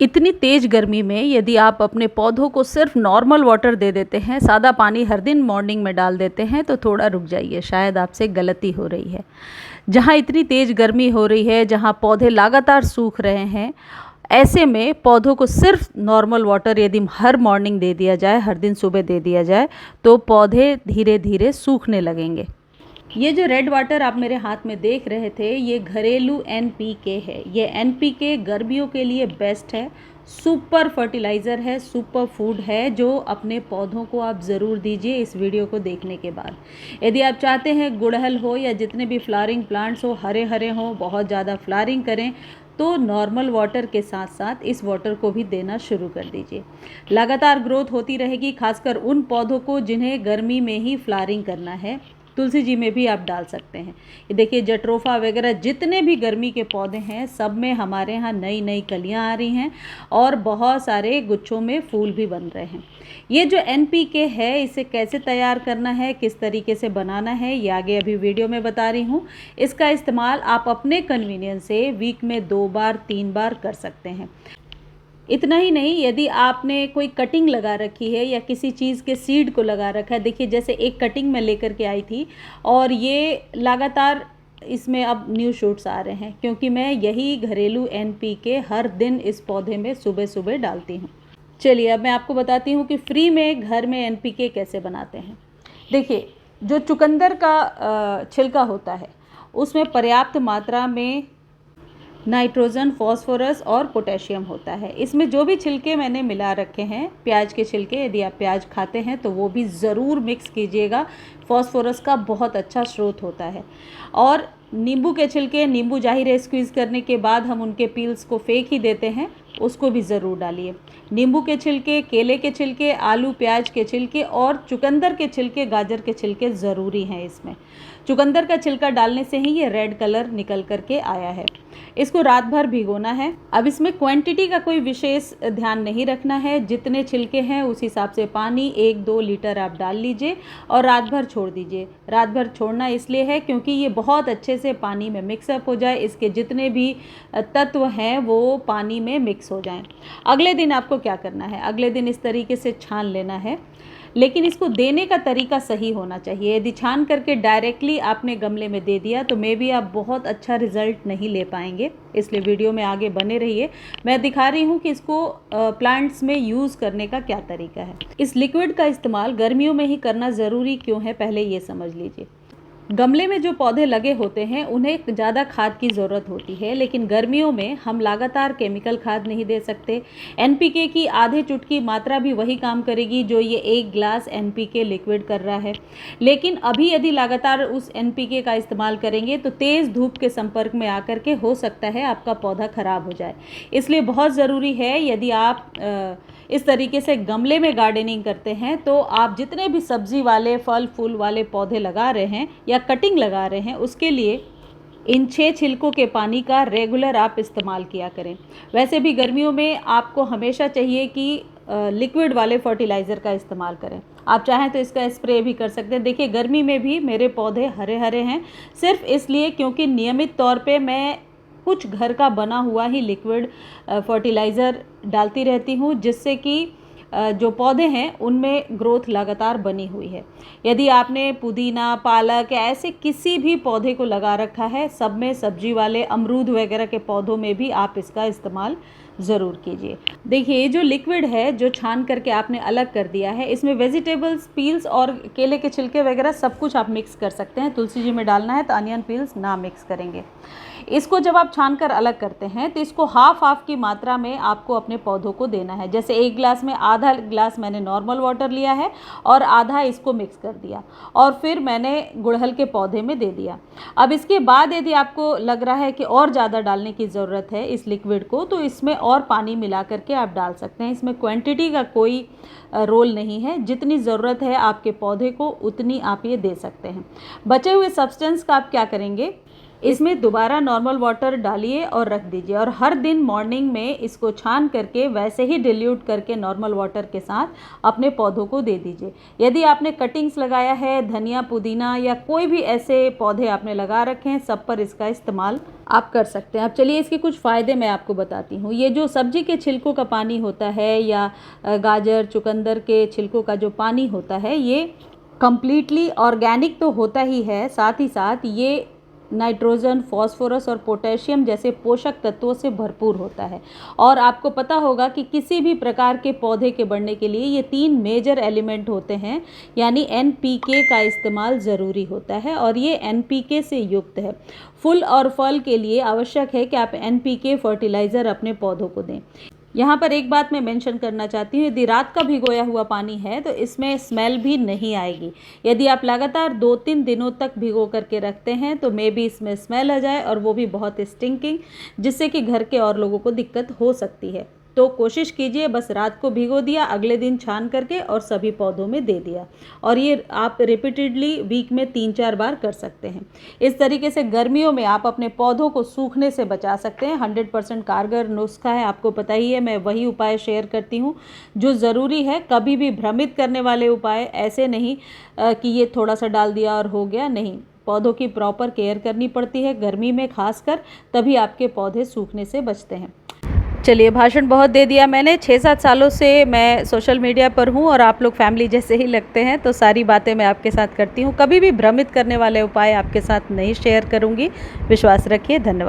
इतनी तेज़ गर्मी में यदि आप अपने पौधों को सिर्फ नॉर्मल वाटर दे देते हैं, सादा पानी हर दिन मॉर्निंग में डाल देते हैं, तो थोड़ा रुक जाइए, शायद आपसे गलती हो रही है। जहाँ इतनी तेज़ गर्मी हो रही है, जहाँ पौधे लगातार सूख रहे हैं, ऐसे में पौधों को सिर्फ नॉर्मल वाटर यदि हर मॉर्निंग दे दिया जाए, हर दिन सुबह दे दिया जाए, तो पौधे धीरे धीरे सूखने लगेंगे। ये जो रेड वाटर आप मेरे हाथ में देख रहे थे, ये घरेलू एनपीके है। ये एनपीके गर्मियों के लिए बेस्ट है, सुपर फर्टिलाइज़र है, सुपर फूड है, जो अपने पौधों को आप ज़रूर दीजिए इस वीडियो को देखने के बाद। यदि आप चाहते हैं गुड़हल हो या जितने भी फ्लावरिंग प्लांट्स हो हरे हरे हों, बहुत ज़्यादा फ्लावरिंग करें, तो नॉर्मल वाटर के साथ साथ इस वाटर को भी देना शुरू कर दीजिए। लगातार ग्रोथ होती रहेगी, खासकर उन पौधों को जिन्हें गर्मी में ही फ्लावरिंग करना है। तुलसी जी में भी आप डाल सकते हैं। ये देखिए, जट्रोफा वगैरह जितने भी गर्मी के पौधे हैं, सब में हमारे यहाँ नई नई कलियाँ आ रही हैं और बहुत सारे गुच्छों में फूल भी बन रहे हैं। ये जो एनपीके है, इसे कैसे तैयार करना है, किस तरीके से बनाना है, ये आगे अभी वीडियो में बता रही हूँ। इसका इस्तेमाल आप अपने कन्वीनियंस से वीक में 2 बार 3 बार कर सकते हैं। इतना ही नहीं, यदि आपने कोई कटिंग लगा रखी है या किसी चीज़ के सीड को लगा रखा है, देखिए जैसे एक कटिंग मैं लेकर के आई थी और ये लगातार इसमें अब न्यू शूट्स आ रहे हैं, क्योंकि मैं यही घरेलू एनपीके हर दिन इस पौधे में सुबह सुबह डालती हूँ। चलिए अब मैं आपको बताती हूँ कि फ्री में घर में एनपीके कैसे बनाते हैं। देखिए, जो चुकंदर का छिलका होता है, उसमें पर्याप्त मात्रा में नाइट्रोजन, फॉस्फोरस और पोटेशियम होता है। इसमें जो भी छिलके मैंने मिला रखे हैं, प्याज के छिलके, यदि आप प्याज खाते हैं तो वो भी ज़रूर मिक्स कीजिएगा। फॉस्फोरस का बहुत अच्छा स्रोत होता है। और नींबू के छिलके, नींबू जाहिर है स्क्वीज़ करने के बाद हम उनके पील्स को फेंक ही देते हैं, उसको भी ज़रूर डालिए। नींबू के छिलके, केले के छिलके, आलू प्याज के छिलके और चुकंदर के छिलके, गाजर के छिलके ज़रूरी हैं इसमें। चुकंदर का छिलका डालने से ही ये रेड कलर निकल कर के आया है। इसको रात भर भिगोना है। अब इसमें क्वांटिटी का कोई विशेष ध्यान नहीं रखना है, जितने छिलके हैं उस हिसाब से पानी 1-2 लीटर आप डाल लीजिए और रात भर छोड़ दीजिए। रात भर छोड़ना इसलिए है क्योंकि ये बहुत अच्छे से पानी में मिक्सअप हो जाए, इसके जितने भी तत्व हैं वो पानी में मिक्स हो जाएं। अगले दिन आपको क्या करना है, अगले दिन इस तरीके से छान लेना है, लेकिन इसको देने का तरीका सही होना चाहिए। यदि छान करके डायरेक्टली आपने गमले में दे दिया तो मे बी आप बहुत अच्छा रिजल्ट नहीं ले पाएंगे, इसलिए वीडियो में आगे बने रहिए। मैं दिखा रही हूँ कि इसको प्लांट्स में यूज़ करने का क्या तरीका है। इस लिक्विड का इस्तेमाल गर्मियों में ही करना ज़रूरी क्यों है, पहले ये समझ लीजिए। गमले में जो पौधे लगे होते हैं उन्हें ज़्यादा खाद की ज़रूरत होती है, लेकिन गर्मियों में हम लगातार केमिकल खाद नहीं दे सकते। एनपीके की आधे चुटकी मात्रा भी वही काम करेगी जो ये 1 ग्लास एनपीके लिक्विड कर रहा है। लेकिन अभी यदि लगातार उस एनपीके का इस्तेमाल करेंगे तो तेज़ धूप के संपर्क में आकर के हो सकता है आपका पौधा ख़राब हो जाए। इसलिए बहुत ज़रूरी है, यदि आप इस तरीके से गमले में गार्डनिंग करते हैं तो आप जितने भी सब्जी वाले, फल फूल वाले पौधे लगा रहे हैं या कटिंग लगा रहे हैं, उसके लिए इन 6 छिलकों के पानी का रेगुलर आप इस्तेमाल किया करें। वैसे भी गर्मियों में आपको हमेशा चाहिए कि लिक्विड वाले फर्टिलाइज़र का इस्तेमाल करें। आप चाहें तो इसका स्प्रे भी कर सकते हैं। देखिए, गर्मी में भी मेरे पौधे हरे हरे हैं, सिर्फ इसलिए क्योंकि नियमित तौर पे मैं कुछ घर का बना हुआ ही लिक्विड फर्टिलाइज़र डालती रहती हूँ, जिससे कि जो पौधे हैं उनमें ग्रोथ लगातार बनी हुई है। यदि आपने पुदीना, पालक या ऐसे किसी भी पौधे को लगा रखा है, सब में, सब्जी वाले, अमरूद वगैरह के पौधों में भी आप इसका इस्तेमाल ज़रूर कीजिए। देखिए, ये जो लिक्विड है जो छान करके आपने अलग कर दिया है, इसमें वेजिटेबल्स पील्स और केले के छिलके वगैरह सब कुछ आप मिक्स कर सकते हैं। तुलसी जी में डालना है तो अनियन पील्स ना मिक्स करेंगे। इसको जब आप छान कर अलग करते हैं तो इसको हाफ की मात्रा में आपको अपने पौधों को देना है। जैसे 1 ग्लास में आधा ग्लास मैंने नॉर्मल वाटर लिया है और आधा इसको मिक्स कर दिया और फिर मैंने गुड़हल के पौधे में दे दिया। अब इसके बाद यदि आपको लग रहा है कि और ज़्यादा डालने की ज़रूरत है इस लिक्विड को, तो इसमें और पानी मिला करके आप डाल सकते हैं। इसमें क्वांटिटी का कोई रोल नहीं है, जितनी ज़रूरत है आपके पौधे को उतनी आप ये दे सकते हैं। बचे हुए सब्सटेंस का आप क्या करेंगे, इसमें दोबारा नॉर्मल वाटर डालिए और रख दीजिए और हर दिन मॉर्निंग में इसको छान करके वैसे ही डिल्यूट करके नॉर्मल वाटर के साथ अपने पौधों को दे दीजिए। यदि आपने कटिंग्स लगाया है, धनिया पुदीना या कोई भी ऐसे पौधे आपने लगा रखे हैं, सब पर इसका इस्तेमाल आप कर सकते हैं। अब चलिए इसके कुछ फ़ायदे मैं आपको बताती हूँ। ये जो सब्जी के छिलकों का पानी होता है या गाजर चुकंदर के छिलकों का जो पानी होता है, ये कम्प्लीटली ऑर्गेनिक तो होता ही है, साथ ही साथ ये नाइट्रोजन, फॉस्फोरस और पोटेशियम जैसे पोषक तत्वों से भरपूर होता है। और आपको पता होगा कि किसी भी प्रकार के पौधे के बढ़ने के लिए ये 3 मेजर एलिमेंट होते हैं, यानी NPK का इस्तेमाल ज़रूरी होता है और ये NPK से युक्त है। फूल और फल के लिए आवश्यक है कि आप NPK फर्टिलाइज़र अपने पौधों को दें। यहाँ पर एक बात मैं मेंशन करना चाहती हूँ, यदि रात का भिगोया हुआ पानी है तो इसमें स्मेल भी नहीं आएगी। यदि आप लगातार 2-3 दिनों तक भिगो करके रखते हैं तो मे बी इसमें स्मेल आ जाए और वो भी बहुत स्टिंकिंग, जिससे कि घर के और लोगों को दिक्कत हो सकती है। तो कोशिश कीजिए बस रात को भिगो दिया, अगले दिन छान करके और सभी पौधों में दे दिया। और ये आप रिपीटेडली वीक में 3-4 बार कर सकते हैं। इस तरीके से गर्मियों में आप अपने पौधों को सूखने से बचा सकते हैं। 100% कारगर नुस्खा है, आपको पता ही है, मैं वही उपाय शेयर करती हूँ जो ज़रूरी है। कभी भी भ्रमित करने वाले उपाय ऐसे नहीं कि ये थोड़ा सा डाल दिया और हो गया, नहीं। पौधों की प्रॉपर केयर करनी पड़ती है गर्मी में खासकर, तभी आपके पौधे सूखने से बचते हैं। चलिए, भाषण बहुत दे दिया मैंने। 6-7 सालों से मैं सोशल मीडिया पर हूँ और आप लोग फैमिली जैसे ही लगते हैं, तो सारी बातें मैं आपके साथ करती हूँ। कभी भी भ्रमित करने वाले उपाय आपके साथ नहीं शेयर करूँगी, विश्वास रखिए। धन्यवाद।